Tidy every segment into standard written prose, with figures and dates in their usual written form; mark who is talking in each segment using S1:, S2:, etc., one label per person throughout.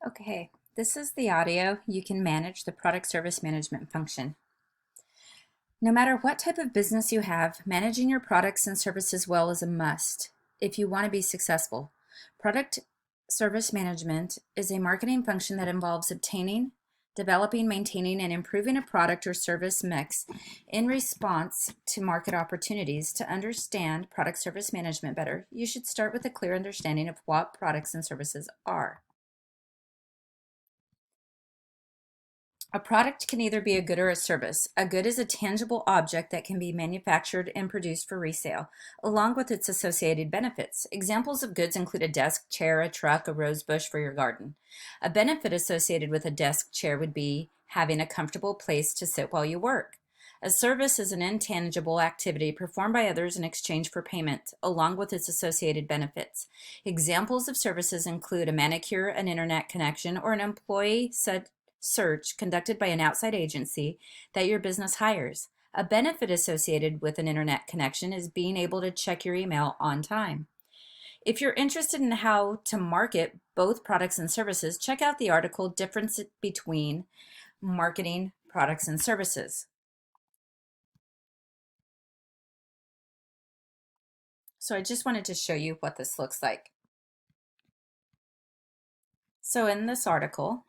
S1: Okay, this is the audio. You can manage the product service management function. No matter what type of business you have, managing your products and services well is a must if you want to be successful. Product service management is a marketing function that involves obtaining, developing, maintaining, and improving a product or service mix in response to market opportunities. To understand product service management better, you should start with a clear understanding of what products and services are. A product can either be a good or a service. A good is a tangible object that can be manufactured and produced for resale, along with its associated benefits. Examples of goods include a desk, chair, a truck, a rose bush for your garden. A benefit associated with a desk chair would be having a comfortable place to sit while you work. A service is an intangible activity performed by others in exchange for payment, along with its associated benefits. Examples of services include a manicure, an internet connection, or an employee search conducted by an outside agency that your business hires. A benefit associated with an internet connection is being able to check your email on time. If you're interested in how to market both products and services, check out the article Difference Between Marketing Products and Services. So I just wanted to show you what this looks like. So in this article,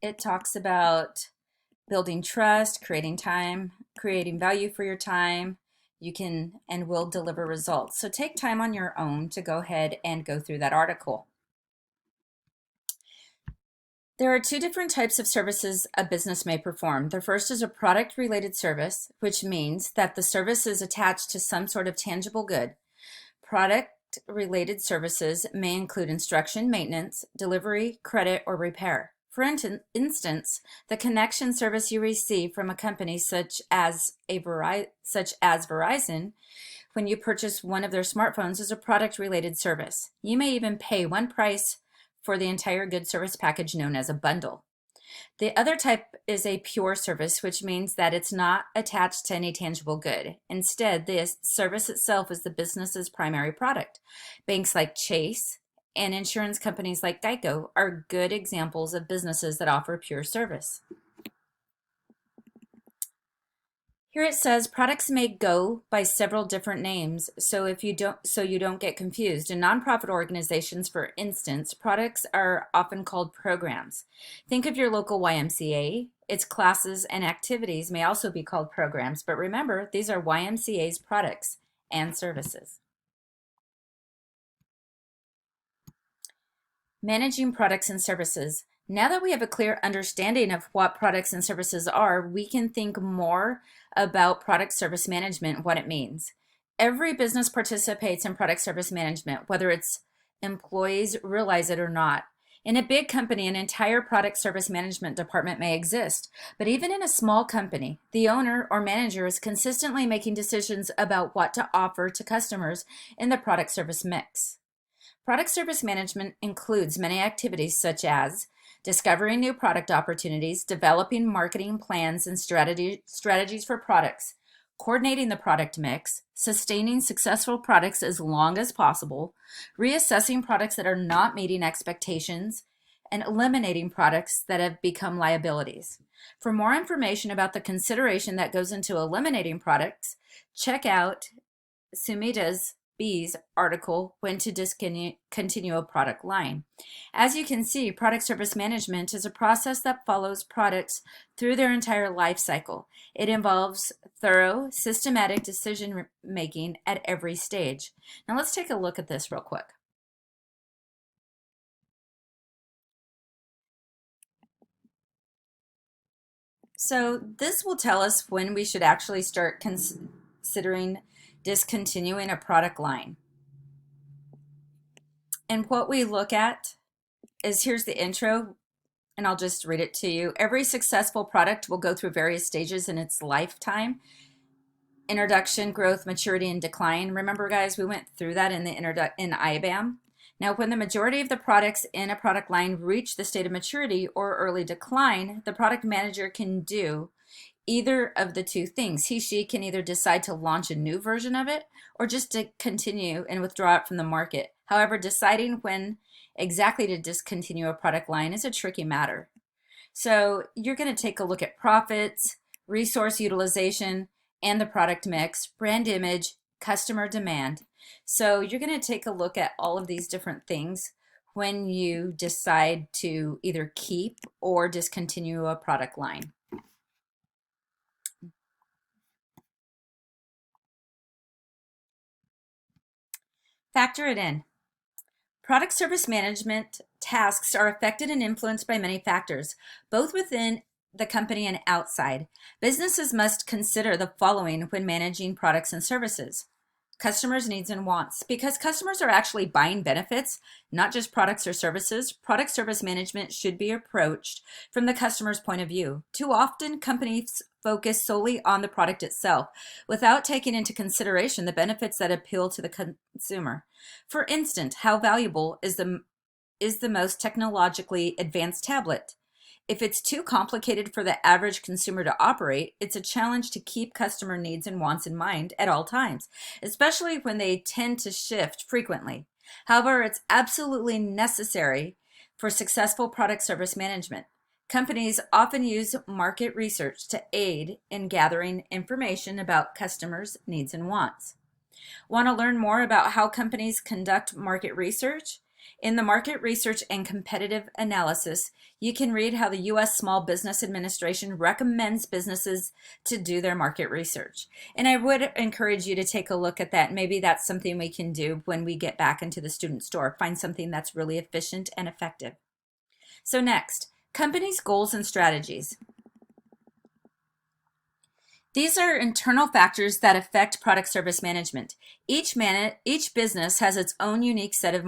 S1: it talks about building trust, creating time, creating value for your time. You can and will deliver results. So take time on your own to go ahead and go through that article. There are two different types of services a business may perform. The first is a product-related service, which means that the service is attached to some sort of tangible good. Product-related services may include instruction, maintenance, delivery, credit, or repair. For instance, the connection service you receive from a company such as Verizon when you purchase one of their smartphones is a product-related service. You may even pay one price for the entire good service package known as a bundle. The other type is a pure service, which means that it's not attached to any tangible good. Instead, the service itself is the business's primary product. Banks like Chase and insurance companies like Geico are good examples of businesses that offer pure service. Here it says products may go by several different names, so you don't get confused. In nonprofit organizations, for instance, products are often called programs. Think of your local YMCA. Its classes and activities may also be called programs, but remember, these are YMCA's products and services. Managing products and services. Now that we have a clear understanding of what products and services are, we can think more about product service management, what it means. Every business participates in product service management, whether its employees realize it or not. In a big company, an entire product service management department may exist, but even in a small company, the owner or manager is consistently making decisions about what to offer to customers in the product service mix. Product service management includes many activities such as discovering new product opportunities, developing marketing plans and strategies for products, coordinating the product mix, sustaining successful products as long as possible, reassessing products that are not meeting expectations, and eliminating products that have become liabilities. For more information about the consideration that goes into eliminating products, check out Sumita's B's article, When to Discontinue a Product Line. As you can see, product service management is a process that follows products through their entire life cycle. It involves thorough, systematic decision making at every stage. Now let's take a look at this real quick. So this will tell us when we should actually start considering discontinuing a product line. And what we look at is, here's the intro, and I'll just read it to you. Every successful product will go through various stages in its lifetime. Introduction, growth, maturity, and decline. Remember, guys, we went through that in IBAM. Now, when the majority of the products in a product line reach the state of maturity or early decline, the product manager can do either of the two things. She can either decide to launch a new version of it, or just to continue and withdraw it from the market. However, deciding when exactly to discontinue a product line is a tricky matter. So you're going to take a look at profits, resource utilization, and the product mix, brand image, customer demand. So you're going to take a look at all of these different things when you decide to either keep or discontinue a product line. Factor it in. Product service management tasks are affected and influenced by many factors, both within the company and outside. Businesses must consider the following when managing products and services. Customers' needs and wants. Because customers are actually buying benefits, not just products or services, product service management should be approached from the customer's point of view. Too often, companies focus solely on the product itself without taking into consideration the benefits that appeal to the consumer. For instance, how valuable is the most technologically advanced tablet? If it's too complicated for the average consumer to operate, it's a challenge to keep customer needs and wants in mind at all times, especially when they tend to shift frequently. However, it's absolutely necessary for successful product service management. Companies often use market research to aid in gathering information about customers' needs and wants. Want to learn more about how companies conduct market research? In the Market Research and Competitive Analysis, you can read how the U.S. Small Business Administration recommends businesses to do their market research. And I would encourage you to take a look at that. Maybe that's something we can do when we get back into the student store. Find something that's really efficient and effective. So next, companies' goals and strategies. These are internal factors that affect product service management. Each business has its own unique set of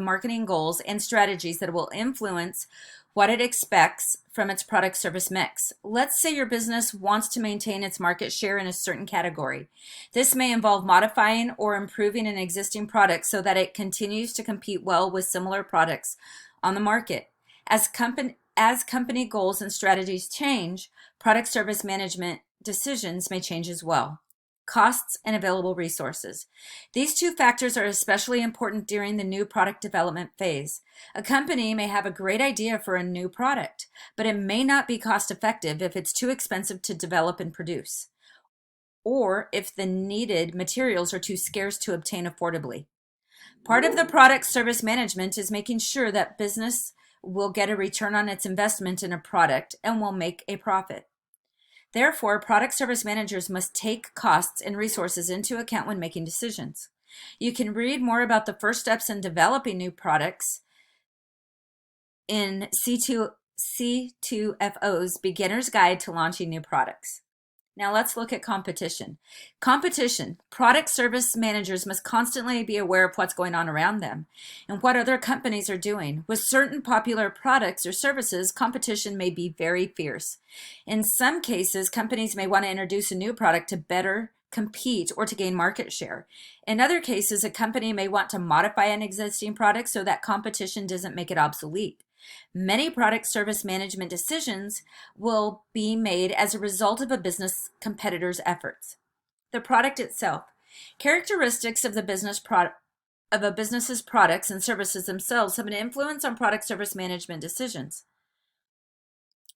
S1: marketing goals and strategies that will influence what it expects from its product service mix. Let's say your business wants to maintain its market share in a certain category. This may involve modifying or improving an existing product so that it continues to compete well with similar products on the market. As company goals and strategies change, product service management decisions may change as well. Costs and available resources. These two factors are especially important during the new product development phase. A company may have a great idea for a new product, but it may not be cost effective if it's too expensive to develop and produce, or if the needed materials are too scarce to obtain affordably. Part of the product service management is making sure that business will get a return on its investment in a product and will make a profit. Therefore, product service managers must take costs and resources into account when making decisions. You can read more about the first steps in developing new products in C2FO's Beginner's Guide to Launching New Products. Now let's look at competition. Competition. Product service managers must constantly be aware of what's going on around them and what other companies are doing. With certain popular products or services, competition may be very fierce. In some cases, companies may want to introduce a new product to better compete or to gain market share. In other cases, a company may want to modify an existing product so that competition doesn't make it obsolete. Many product service management decisions will be made as a result of a business competitor's efforts. The product itself. Characteristics of a business's products and services themselves have an influence on product service management decisions.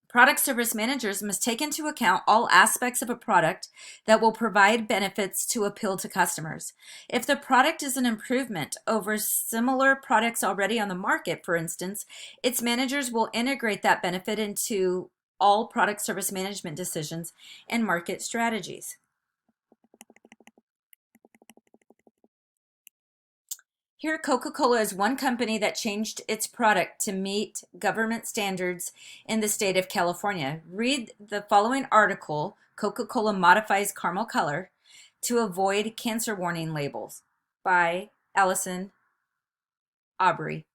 S1: Product service managers must take into account all aspects of a product that will provide benefits to appeal to customers. If the product is an improvement over similar products already on the market, for instance, its managers will integrate that benefit into all product service management decisions and market strategies. Here, Coca-Cola is one company that changed its product to meet government standards in the state of California. Read the following article, Coca-Cola Modifies Caramel Color to Avoid Cancer Warning Labels, by Allison Aubrey.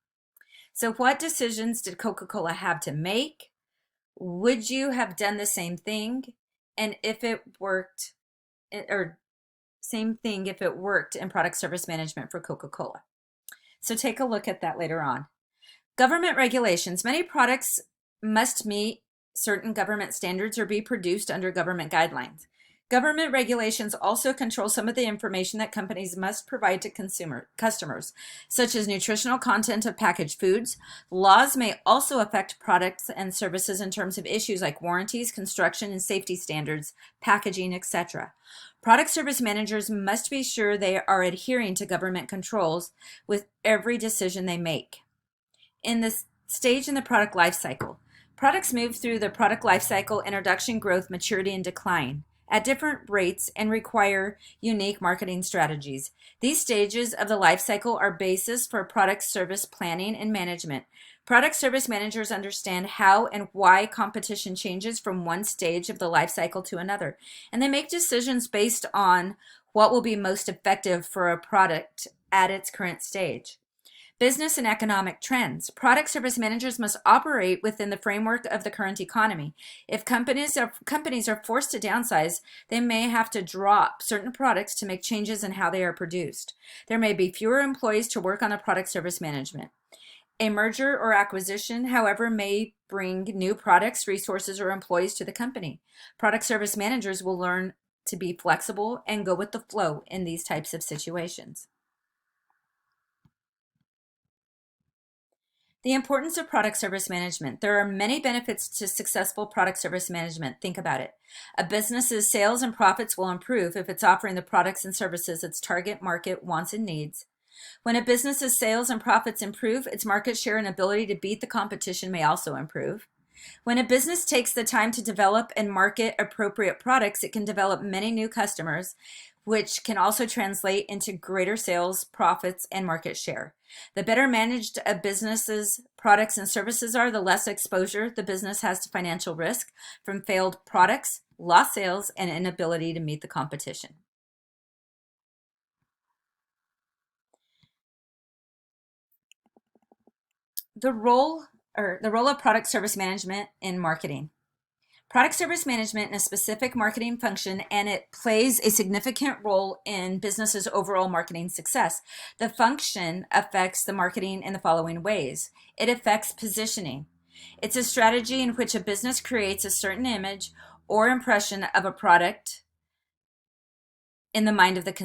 S1: So what decisions did Coca-Cola have to make? Would you have done the same thing? And if it worked, or same thing if it worked in product service management for Coca-Cola. So take a look at that later on. Government regulations. Many products must meet certain government standards or be produced under government guidelines. Government regulations also control some of the information that companies must provide to customers, such as nutritional content of packaged foods. Laws may also affect products and services in terms of issues like warranties, construction and safety standards, packaging, etc. Product service managers must be sure they are adhering to government controls with every decision they make. In this stage in the product life cycle, products move through the product life cycle: introduction, growth, maturity, and decline at different rates and require unique marketing strategies. These stages of the life cycle are basis for product service planning and management. Product service managers understand how and why competition changes from one stage of the life cycle to another, and they make decisions based on what will be most effective for a product at its current stage. Business and economic trends. Product service managers must operate within the framework of the current economy. If companies are forced to downsize, they may have to drop certain products to make changes in how they are produced. There may be fewer employees to work on the product service management. A merger or acquisition, however, may bring new products, resources, or employees to the company. Product service managers will learn to be flexible and go with the flow in these types of situations. The importance of product service management. There are many benefits to successful product service management. Think about it. A business's sales and profits will improve if it's offering the products and services its target market wants and needs. When a business's sales and profits improve, its market share and ability to beat the competition may also improve. When a business takes the time to develop and market appropriate products, it can develop many new customers, which can also translate into greater sales, profits, and market share. The better managed a business's products and services are, the less exposure the business has to financial risk from failed products, lost sales, and inability to meet the competition. The role of product service management in marketing. Product service management is a specific marketing function, and it plays a significant role in businesses' overall marketing success. The function affects the marketing in the following ways. It affects positioning. It's a strategy in which a business creates a certain image or impression of a product in the mind of the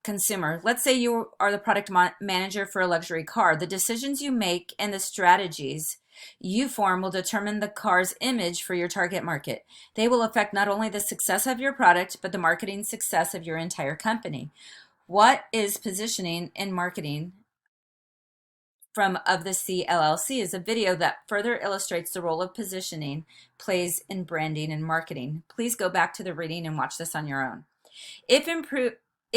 S1: consumer. Let's say you are the product manager for a luxury car. The decisions you make and the strategies you form will determine the car's image for your target market. They will affect not only the success of your product, but the marketing success of your entire company. What is positioning in marketing? From Of the Sea LLC is a video that further illustrates the role of positioning plays in branding and marketing. Please go back to the reading and watch this on your own. It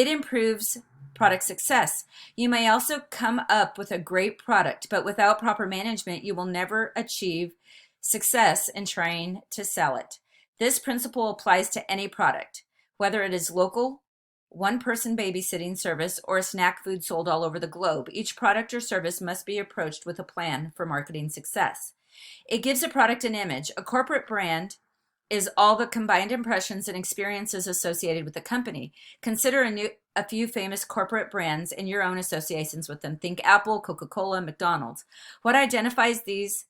S1: improves product success. You may also come up with a great product, but without proper management, you will never achieve success in trying to sell it. This principle applies to any product, whether it is local, one-person babysitting service, or a snack food sold all over the globe. Each product or service must be approached with a plan for marketing success. It gives a product an image. A corporate brand is all the combined impressions and experiences associated with the company. Consider a few famous corporate brands and your own associations with them. Think Apple, Coca-Cola, McDonald's. What identities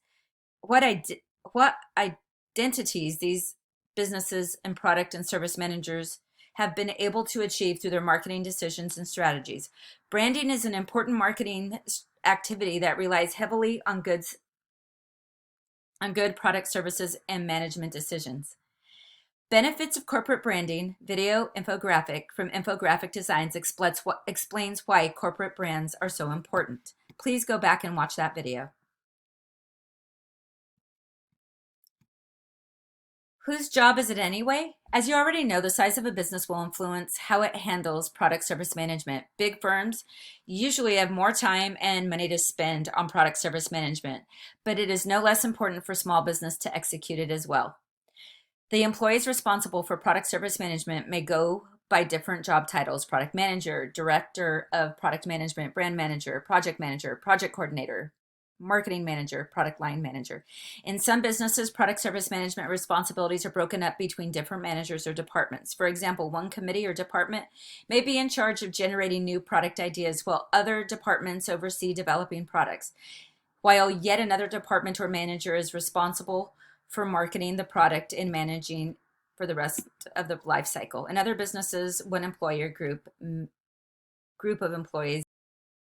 S1: these businesses and product and service managers have been able to achieve through their marketing decisions and strategies. Branding is an important marketing activity that relies heavily on good product services and management decisions. Benefits of corporate branding. Video infographic from Infographic Designs explains why corporate brands are so important. Please go back and watch that video. Whose job is it anyway? As you already know, the size of a business will influence how it handles product service management. Big firms usually have more time and money to spend on product service management, but it is no less important for small business to execute it as well. The employees responsible for product service management may go by different job titles: product manager, director of product management, brand manager, project coordinator, marketing manager, product line manager. In some businesses, product service management responsibilities are broken up between different managers or departments. For example, one committee or department may be in charge of generating new product ideas, while other departments oversee developing products, while yet another department or manager is responsible for marketing the product and managing for the rest of the life cycle. In other businesses, one employer group of employees